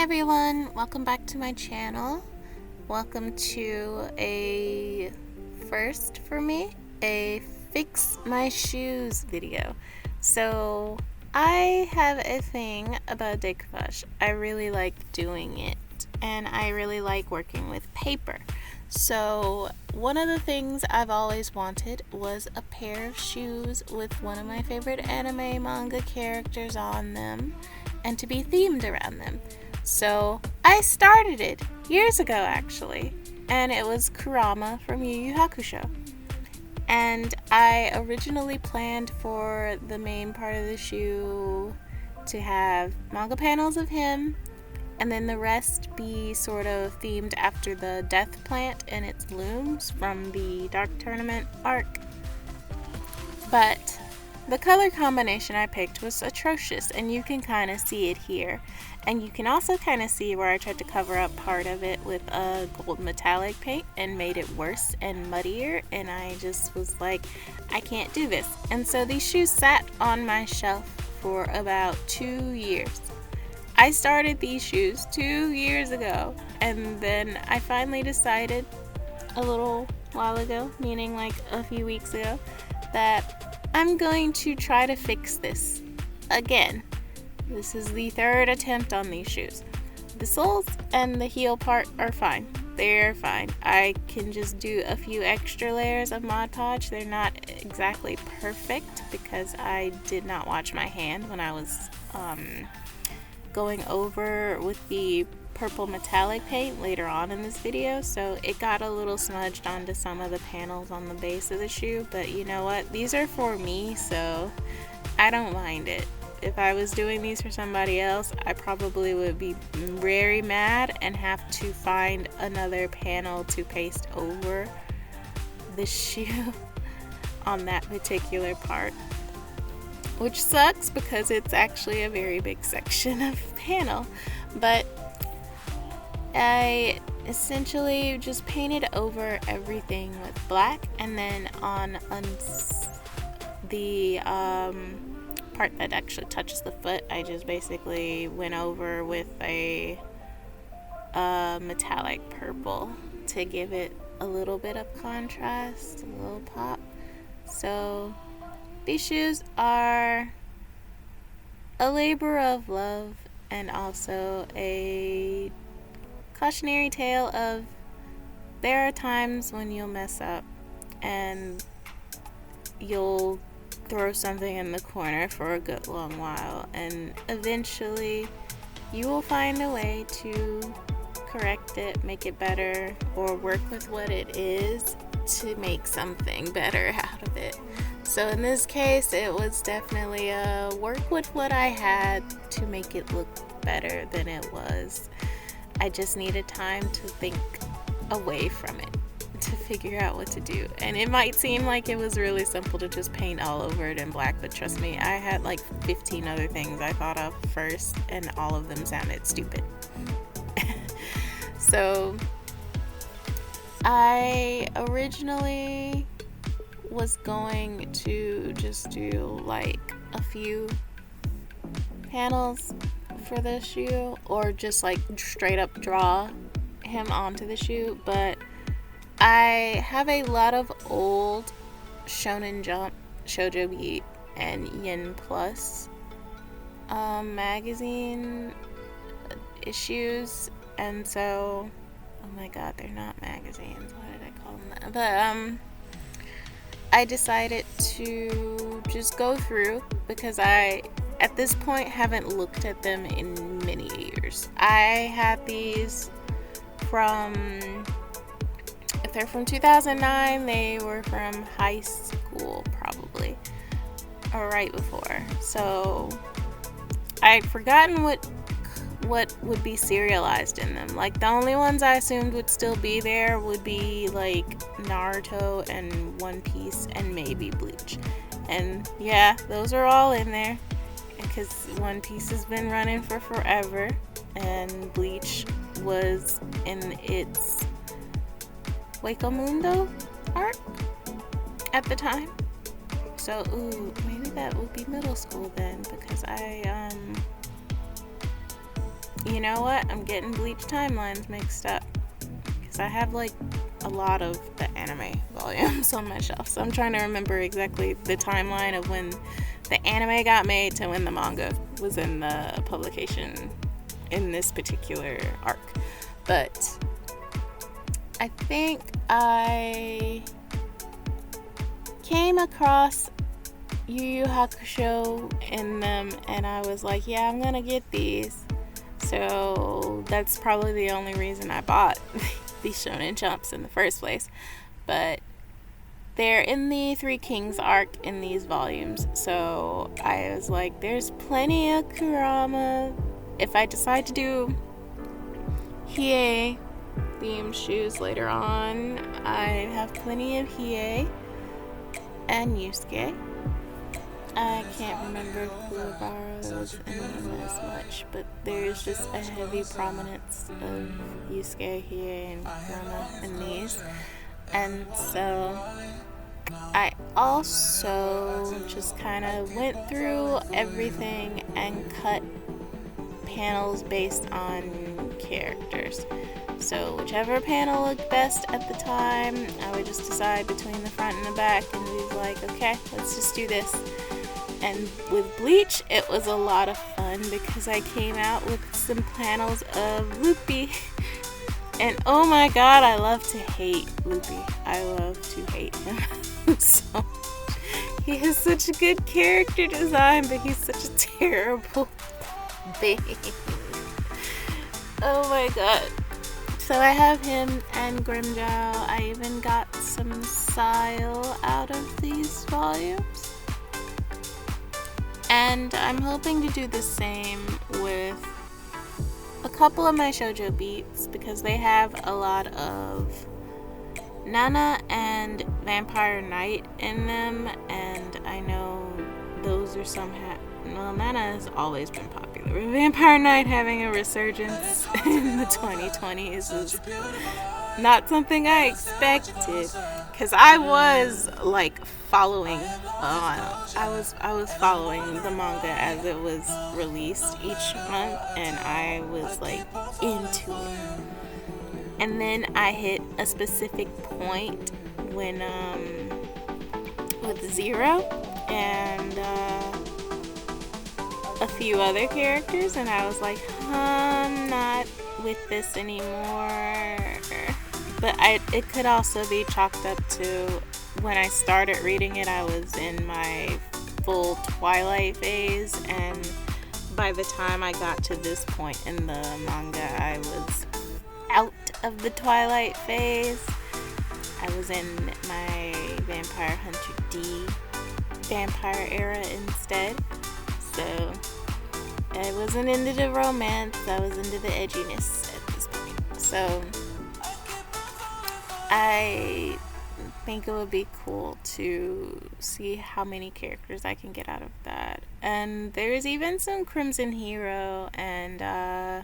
everyone, welcome back to my channel. Welcome to a first for me, a fix my shoes video. So I have a thing about decoupage. I really like doing it and I really like working with paper. So one of the things I've always wanted was a pair of shoes with one of my favorite anime manga characters on them and to be themed around them. So I started it years ago actually, and it was Kurama from Yu Yu Hakusho. And I originally planned for the main part of the shoe to have manga panels of him, and then the rest be sort of themed after the death plant and its blooms from the Dark Tournament arc. But the color combination I picked was atrocious, and you can kind of see it here. And you can also kind of see where I tried to cover up part of it with a gold metallic paint and made it worse and muddier, and I just was like, I can't do this. And so these shoes sat on my shelf for about 2 years. I started these shoes 2 years ago, and then I finally decided a little while ago, meaning like a few weeks ago, that I'm going to try to fix this again. This is the third attempt on these shoes. The soles and the heel part are fine. They're fine. I can just do a few extra layers of Modpodge. They're not exactly perfect because I did not watch my hand when I was going over with the purple metallic paint later on in this video, so it got a little smudged onto some of the panels on the base of the shoe, but you know what? These are for me, so I don't mind it. If I was doing these for somebody else, I probably would be very mad and have to find another panel to paste over the shoe on that particular part, which sucks because it's actually a very big section of panel. But I essentially just painted over everything with black, and then on the part that actually touches the foot, I just basically went over with a metallic purple to give it a little bit of contrast, a little pop. So these shoes are a labor of love and also a cautionary tale of there are times when you'll mess up and you'll throw something in the corner for a good long while, and eventually you will find a way to correct it, make it better, or work with what it is to make something better out of it. So in this case, it was definitely a work with what I had to make it look better than it was. I just needed time to think away from it to figure out what to do. And it might seem like it was really simple to just paint all over it in black, but trust me, I had like 15 other things I thought of first, and all of them sounded stupid. So I originally was going to just do like a few panels for the shoe, or just like straight up draw him onto the shoe, but I have a lot of old Shonen Jump, Shoujo Beat, and Yen Plus magazine issues, and so, oh my god, they're not magazines, why did I call them that? But I decided to just go through, because I at this point haven't looked at them in many years. I had these from, if they're from 2009, they were from high school probably, or right before. So I'd forgotten what would be serialized in them. Like the only ones I assumed would still be there would be like Naruto and One Piece and maybe Bleach. And yeah, those are all in there because One Piece has been running for forever and Bleach was in its Wako Mundo arc at the time. So maybe that would be middle school then, because you know what? I'm getting Bleach timelines mixed up. Because I have like a lot of the anime volumes on my shelf. So I'm trying to remember exactly the timeline of when the anime got made to when the manga was in the publication in this particular arc. But I think I came across Yu Yu Hakusho in them, and I was like, yeah, I'm gonna get these. So that's probably the only reason I bought these Shonen Jumps in the first place. But they're in the Three Kings arc in these volumes, so I was like, there's plenty of Kurama. If I decide to do Hiei themed shoes later on, I have plenty of Hiei and Yusuke. I can't remember Kuwabara's in them as much, but there's just a heavy prominence of Yusuke, Hiei, and Kurama in these. And so I also just kind of went through everything and cut panels based on characters. So whichever panel looked best at the time, I would just decide between the front and the back and be like, okay, let's just do this. And with Bleach, it was a lot of fun because I came out with some panels of Loopy. And oh my god, I love to hate Loopy. I love to hate him so much. He has such a good character design, but he's such a terrible thing. Oh my god. So I have him and Grimmjow. I even got some Sile out of these volumes. And I'm hoping to do the same with a couple of my shoujo beats because they have a lot of Nana and Vampire Knight in them, and I know those are well, Nana has always been popular. Vampire Knight having a resurgence in the 2020s is not something I expected, because I was like following I was following the manga as it was released each month, and I was like into it. And then I hit a specific point when with Zero and a few other characters, and I was like, I'm not with this anymore. But it could also be chalked up to when I started reading it, I was in my full Twilight phase, and by the time I got to this point in the manga, I was out of the Twilight phase. I was in my Vampire Hunter D vampire era instead. So I wasn't into the romance, I was into the edginess at this point. So I think it would be cool to see how many characters I can get out of that. And there's even some Crimson Hero and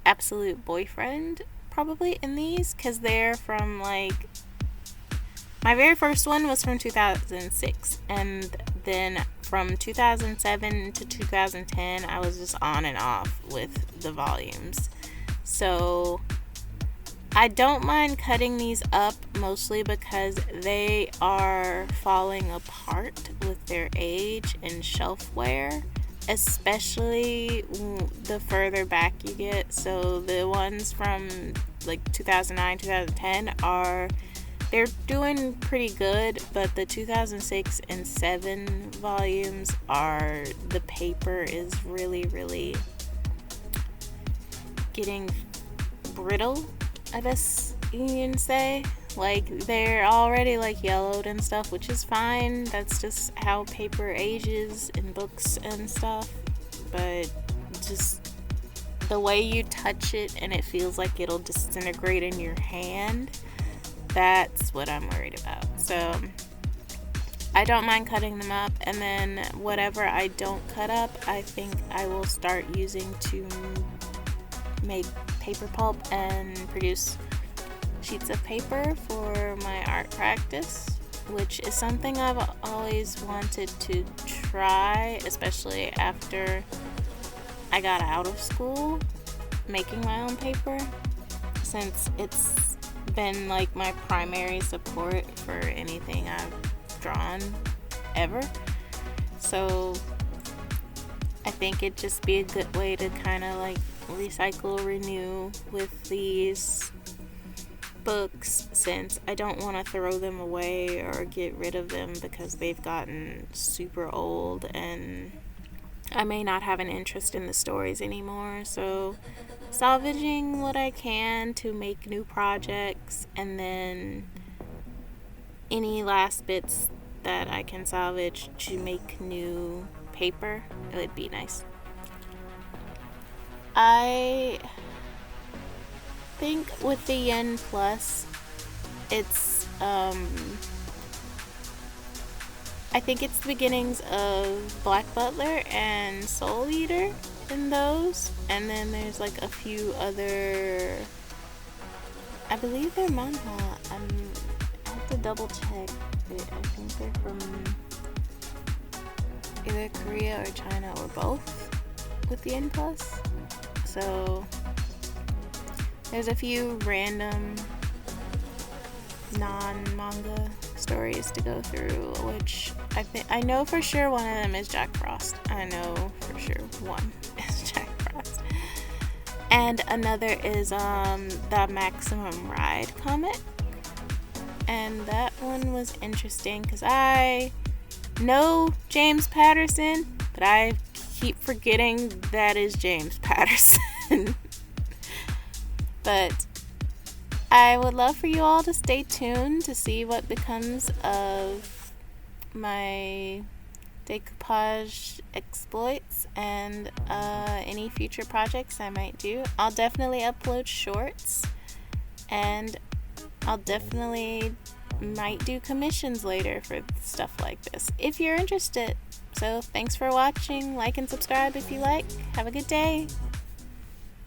Absolute Boyfriend probably in these, because they're from like, my very first one was from 2006, and then from 2007 to 2010 I was just on and off with the volumes. So I don't mind cutting these up, mostly because they are falling apart with their age and shelf wear, especially the further back you get. So the ones from like 2009, 2010 they're doing pretty good, but the 2006 and 7 volumes the paper is really, really getting brittle, I guess you can say. Like, they're already like yellowed and stuff, which is fine. That's just how paper ages in books and stuff. But just the way you touch it and it feels like it'll disintegrate in your hand, that's what I'm worried about. So I don't mind cutting them up, and then whatever I don't cut up, I think I will start using to make paper pulp and produce sheets of paper for my art practice, which is something I've always wanted to try, especially after I got out of school making my own paper, since it's been like my primary support for anything I've drawn ever. So I think it'd just be a good way to kind of like recycle, renew with these books, since I don't want to throw them away or get rid of them because they've gotten super old and I may not have an interest in the stories anymore. So salvaging what I can to make new projects, and then any last bits that I can salvage to make new paper, it would be nice. I think with the Yen Plus, it's I think it's the beginnings of Black Butler and Soul Eater in those, and then there's like a few other, I believe they're manga. I have to double check. I think they're from either Korea or China or both with the N Plus. So there's a few random non-manga stories to go through, which I know for sure one of them is Jaqcard. I know for sure one is Jaqcard. And another is the Maximum Ride comic. And that one was interesting because I know James Patterson, but I keep forgetting that is James Patterson. But I would love for you all to stay tuned to see what becomes of my decoupage exploits and any future projects I might do. I'll definitely upload shorts, and I'll definitely might do commissions later for stuff like this if you're interested. So thanks for watching. Like and subscribe if you like. Have a good day.